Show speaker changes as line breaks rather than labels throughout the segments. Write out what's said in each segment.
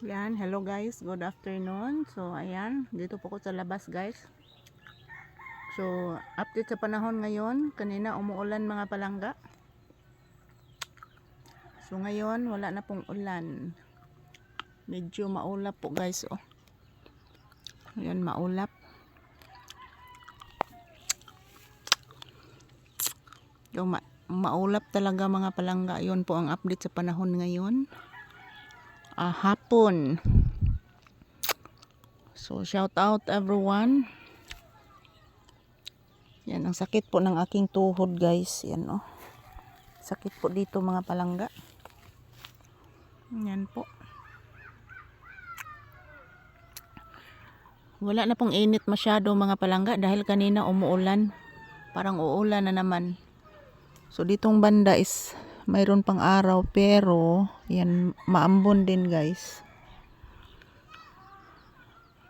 Yan, hello guys, good afternoon. So ayan, dito po ko sa labas guys. So update sa panahon ngayon, kanina umuulan mga palangga. So ngayon wala na pong ulan. Medyo maulap po guys oh. Ayan, maulap. Yung maulap talaga mga palangga. Yun po ang update sa panahon ngayon. Hapon. So shout out everyone. Yan, ang sakit po ng aking tuhod guys. Yan oh. Sakit po dito mga palangga. Yan po. Wala na pong init masyado mga palangga dahil kanina umuulan. Parang uulan na naman. So ditong banda is mayroon pang araw pero yan maambon din guys.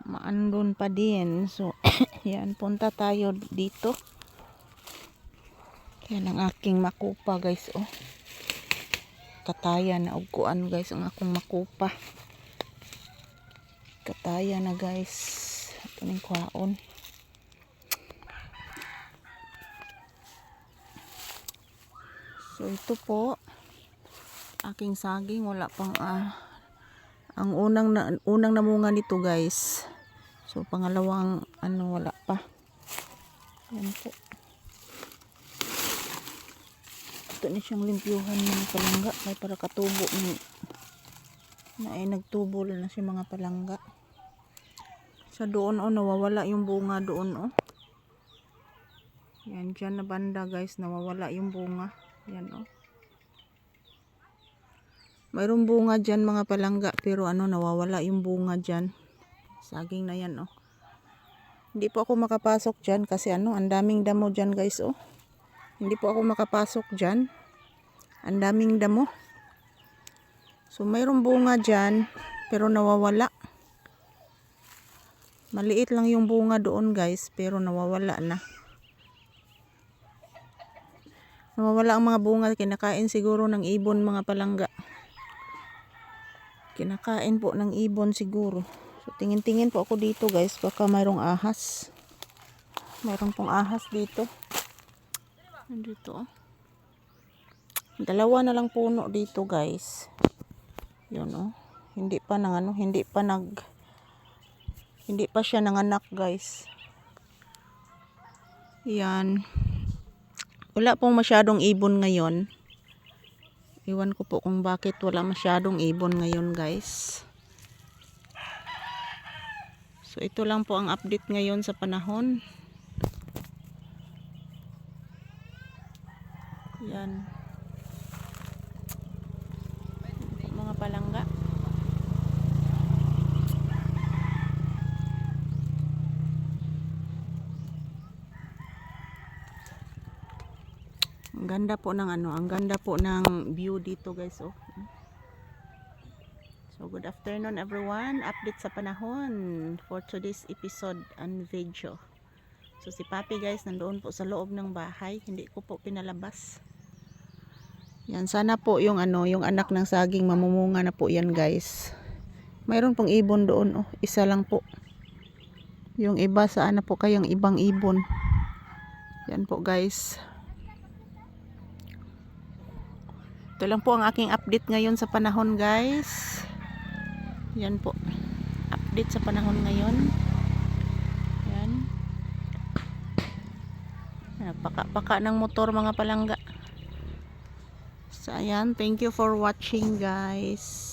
Maandun pa din. So yan, punta tayo dito. Yan ang aking makupa guys oh. Kataya na ugkuan guys ang akong makupa. Kataya na guys. Ito ning kwaon. So ito po aking saging, wala pang ang unang namunga nito guys. So pangalawang wala pa. Yan po. Ito na siyang limpyuhan mga palangga ay para katubo na ay nagtubo na siya mga palangga. Sa doon oh, nawawala yung bunga doon oh. Yan dyan na banda guys, nawawala yung bunga. Yan oh. Mayroong bunga dyan mga palangga pero nawawala yung bunga dyan. Saging na yan oh. Hindi po ako makapasok dyan kasi ang daming damo dyan guys oh. Hindi po ako makapasok dyan. Ang daming damo. So mayroong bunga dyan pero nawawala. Maliit lang yung bunga doon guys pero nawawala na. Nawawala ang mga bunga, kinakain siguro ng ibon mga palangga. Kinakain po ng ibon siguro. So tingin-tingin po ako dito guys, baka mayroong ahas. Mayroong pong ahas dito. Dito oh. Dalawa na lang puno dito guys. Yun oh. Hindi pa siya nanganak guys. Yan. Wala pong masyadong ibon ngayon. Iwan ko po kung bakit wala masyadong ibon ngayon guys. So ito lang po ang update ngayon sa panahon. Yan. Mga palangga. Ang ganda po ng ang ganda po ng view dito guys oh. So good afternoon everyone. Update sa panahon for today's episode and video. So si Papi guys nandoon po sa loob ng bahay, hindi ko po pinalabas. Yan, sana po yung yung anak ng saging mamumunga na po yan guys. Mayroon pong ibon doon oh, isa lang po. Yung iba saan na po kayang ibang ibon. Yan po guys. Ito lang po ang aking update ngayon sa panahon guys. Yan po. Update sa panahon ngayon. Yan. Paka-paka ng motor mga palangga. So ayan, thank you for watching guys.